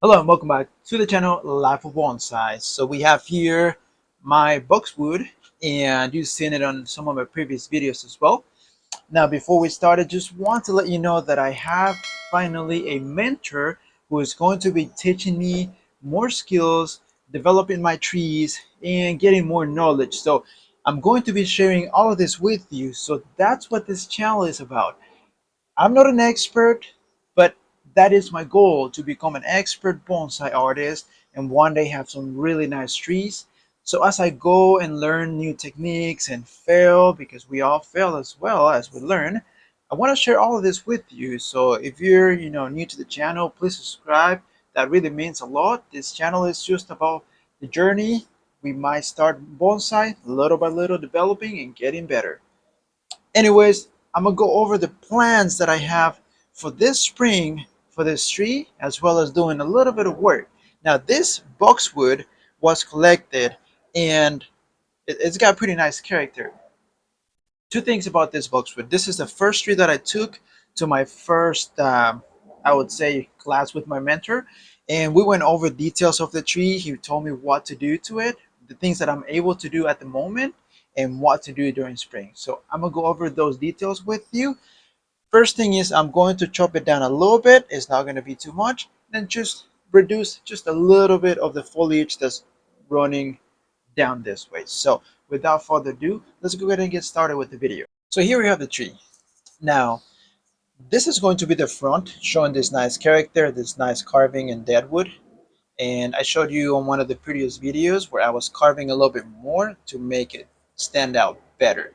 Hello and welcome back to the channel Life of Bonsai. So we have here my boxwood, and you've seen it on some of my previous videos as well. Now before we start, I just want to let you know that I have finally a mentor who is going to be teaching me more skills, developing my trees, and getting more knowledge. So I'm going to be sharing all of this with you. So that's what this channel is about. I'm not an expert, but that is my goal, to become an expert bonsai artist and one day have some really nice trees. So as I go and learn new techniques and fail, because we all fail as well as we learn, I want to share all of this with you. So if you're new to the channel, please subscribe. That really means a lot. This channel is just about the journey. We might start bonsai little by little, developing and getting better. Anyways, I'm gonna go over the plans that I have for this spring for this tree, as well as doing a little bit of work. Now this boxwood was collected, and it's got pretty nice character. Two things about this boxwood: this is the first tree that I took to my first I would say class with my mentor, and we went over details of the tree. He told me what to do to it, the things that I'm able to do at the moment, and what to do during spring. So I'm gonna go over those details with you. First thing is, I'm going to chop it down a little bit. It's not going to be too much. Then just reduce just a little bit of the foliage that's running down this way. So without further ado, let's go ahead and get started with the video. So here we have the tree. Now this is going to be the front, showing this nice character, this nice carving in deadwood. And I showed you on one of the previous videos where I was carving a little bit more to make it stand out better.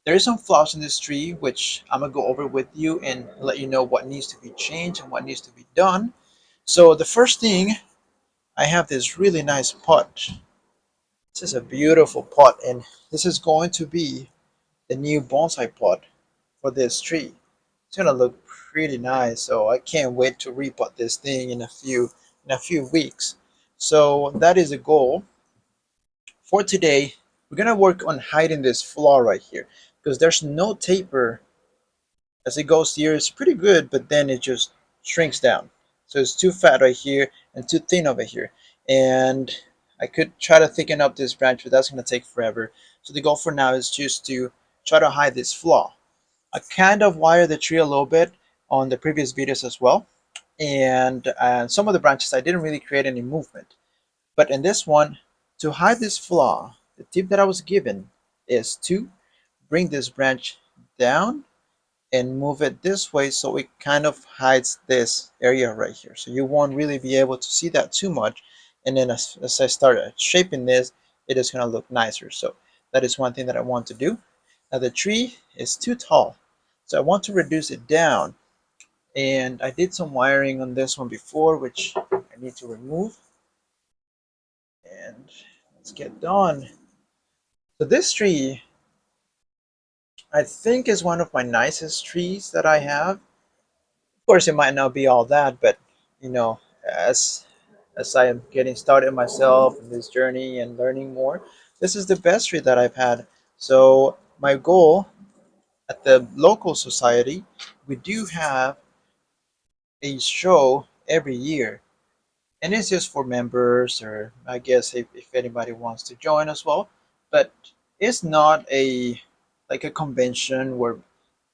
There is some flaws in this tree, which I'm gonna go over with you and let you know what needs to be changed and what needs to be done. So the first thing, I have this really nice pot. This is a beautiful pot, and this is going to be the new bonsai pot for this tree. It's gonna look pretty nice, so I can't wait to repot this thing in a few weeks. So that is a goal for today. We're gonna work on hiding this flaw right here, because there's no taper as it goes here. It's pretty good, but then it just shrinks down. So it's too fat right here and too thin over here. And I could try to thicken up this branch, but that's going to take forever. So the goal for now is just to try to hide this flaw. I kind of wired the tree a little bit on the previous videos as well. And some of the branches I didn't really create any movement. But in this one, to hide this flaw, the tip that I was given is to bring this branch down and move it this way, so it kind of hides this area right here, so you won't really be able to see that too much. And then as I start shaping this, it is going to look nicer. So that is one thing that I want to do. Now the tree is too tall, so I want to reduce it down, and I did some wiring on this one before, which I need to remove. And let's get done. So this tree, I think, is one of my nicest trees that I have. Of course, it might not be all that, but you know, as I am getting started myself in this journey and learning more, this is the best tree that I've had. So my goal at the local society, we do have a show every year, and it's just for members, or I guess if anybody wants to join as well. But it's not a like a convention where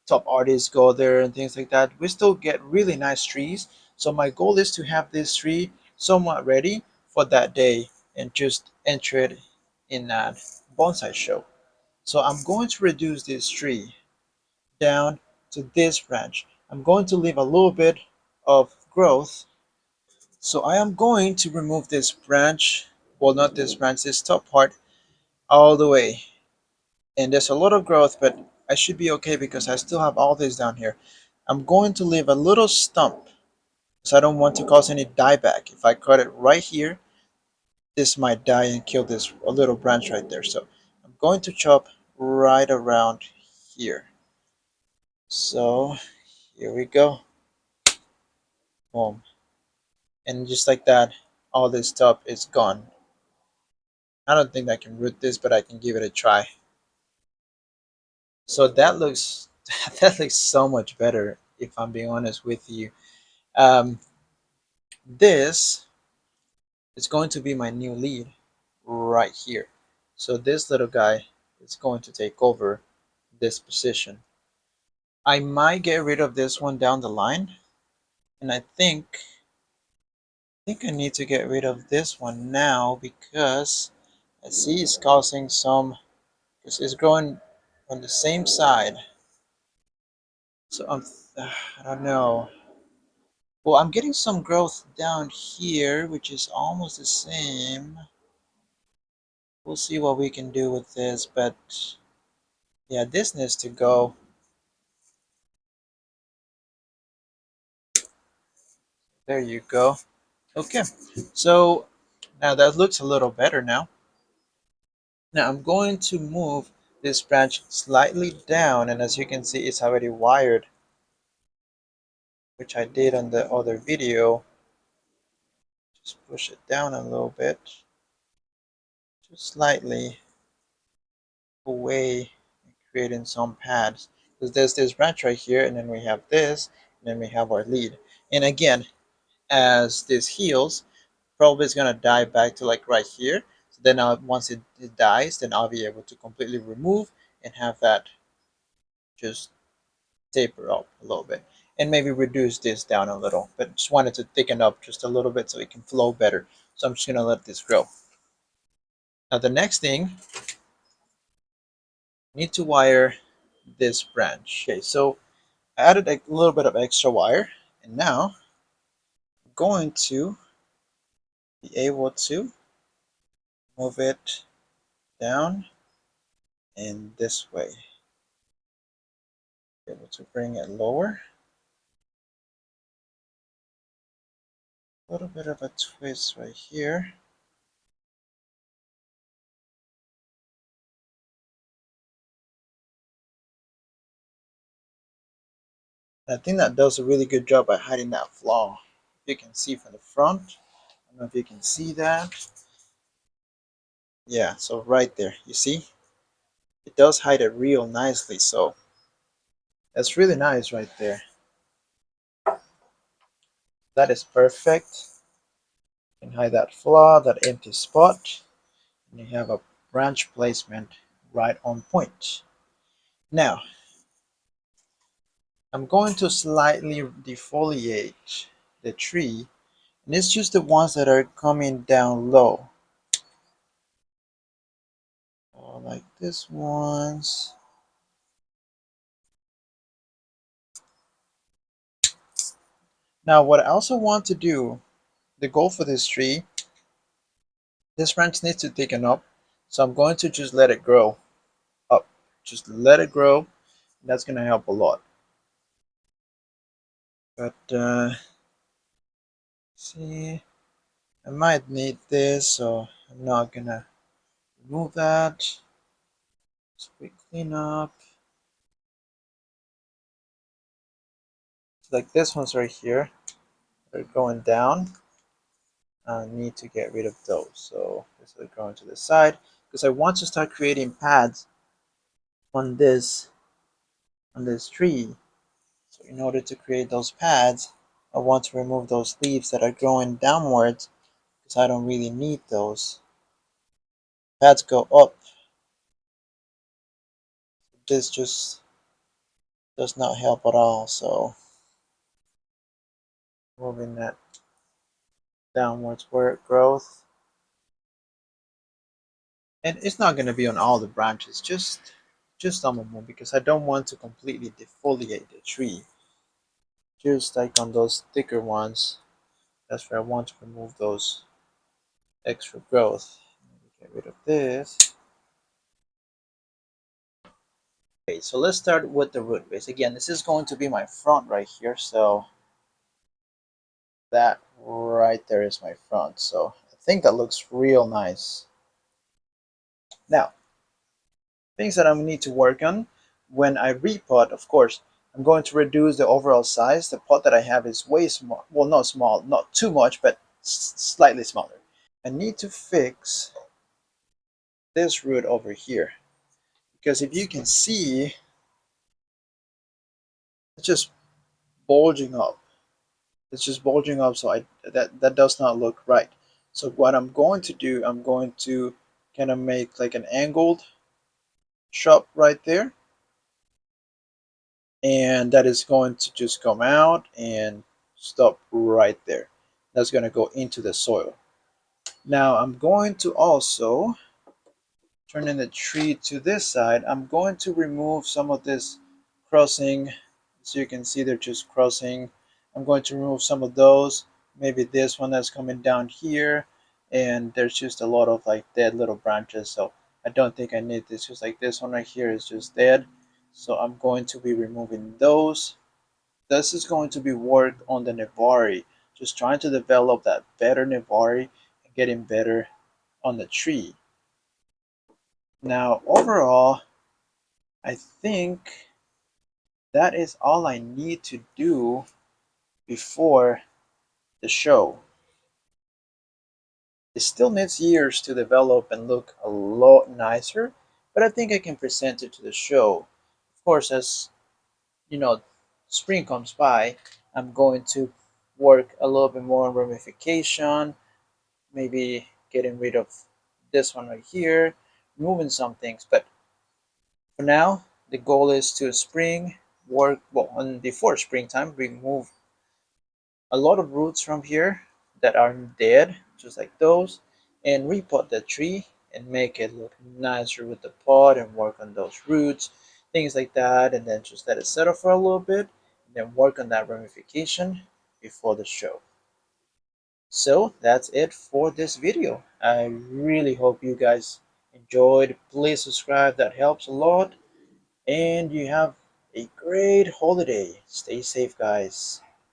top artists go there and things like that. We still get really nice trees. So my goal is to have this tree somewhat ready for that day and just enter it in that bonsai show. So I'm going to reduce this tree down to this branch. I'm going to leave a little bit of growth. So I am going to remove this branch, well, not this branch, this top part, all the way. And there's a lot of growth, but I should be okay because I still have all this down here. I'm going to leave a little stump because I don't want to cause any dieback. If I cut it right here, this might die and kill this a little branch right there. So I'm going to chop right around here. So here we go. Boom. And just like that, all this stuff is gone. I don't think I can root this, but I can give it a try. So that looks that looks so much better, if I'm being honest with you. Um, this It's going to be my new lead right here. So this little guy is going to take over this position. I might get rid of this one down the line, and I think I need to get rid of this one now because I see it's causing some, because it's growing on the same side. So I don't know. Well, I'm getting some growth down here, which is almost the same. We'll see what we can do with this, but yeah, this needs to go. There you go. Okay, so now that looks a little better now. Now I'm going to move this branch slightly down, and as you can see, it's already wired, which I did on the other video. Just push it down a little bit, just slightly away, creating some pads. Because there's this branch right here, and then we have this, and then we have our lead. And again, as this heals, probably it's gonna die back to like right here. So then once it dies, then I'll be able to completely remove and have that just taper up a little bit. And maybe reduce this down a little, but just wanted to thicken up just a little bit so it can flow better. So I'm just gonna let this grow. Now the next thing, I need to wire this branch. Okay, so I added a little bit of extra wire, and now I'm going to be able to move it down in this way. Be able to bring it lower. A little bit of a twist right here. I think that does a really good job at hiding that flaw. You can see from the front. I don't know if you can see that. Yeah, so right there, you see? It does hide it real nicely, so that's really nice right there. That is perfect. You can hide that flaw, that empty spot, and you have a branch placement right on point. Now, I'm going to slightly defoliate the tree, and it's just the ones that are coming down low. Like this ones. Now, what I also want to do, the goal for this tree, this branch needs to thicken up, so I'm going to just let it grow up. Just let it grow, and that's going to help a lot. But, see, I might need this, so I'm not going to remove that. Just quick clean up. Like this one's right here, they're going down. I need to get rid of those. So this is going to the side because I want to start creating pads on this tree. So in order to create those pads, I want to remove those leaves that are growing downwards because I don't really need those. Pads go up. This just does not help at all. So moving that downwards where it grows. And it's not going to be on all the branches, just some of them because I don't want to completely defoliate the tree. Just like on those thicker ones, that's where I want to remove those extra growth. Get rid of this. Okay, so let's start with the root base. Again, this is going to be my front right here, so that right there is my front. So I think that looks real nice. Now, things that I need to work on when I repot, of course, I'm going to reduce the overall size. The pot that I have is way small. Well, not small, not too much, but slightly smaller. I need to fix this root over here because if you can see, it's just bulging up. It's just bulging up, so that does not look right. So what I'm going to do, I'm going to kind of make like an angled shop right there, and that is going to just come out and stop right there. That's going to go into the soil. Now I'm going to also turning the tree to this side. I'm going to remove some of this crossing. So you can see they're just crossing. I'm going to remove some of those. Maybe this one that's coming down here. And there's just a lot of like dead little branches. So I don't think I need this. Just like this one right here is just dead. So I'm going to be removing those. This is going to be worked on the Nevari. Just trying to develop that better Nevari and getting better on the tree. Now, overall, I think that is all I need to do before the show. It still needs years to develop and look a lot nicer, but I think I can present it to the show. Of course, as you know, spring comes by, I'm going to work a little bit more on ramification, maybe getting rid of this one right here, removing some things, but for now, the goal is to spring work well on before springtime, remove a lot of roots from here that are dead, just like those, and repot the tree and make it look nicer with the pot and work on those roots, things like that, and then just let it settle for a little bit, and then work on that ramification before the show. So that's it for this video. I really hope you guys enjoyed. Please subscribe, that helps a lot. And you have a great holiday. Stay safe, guys.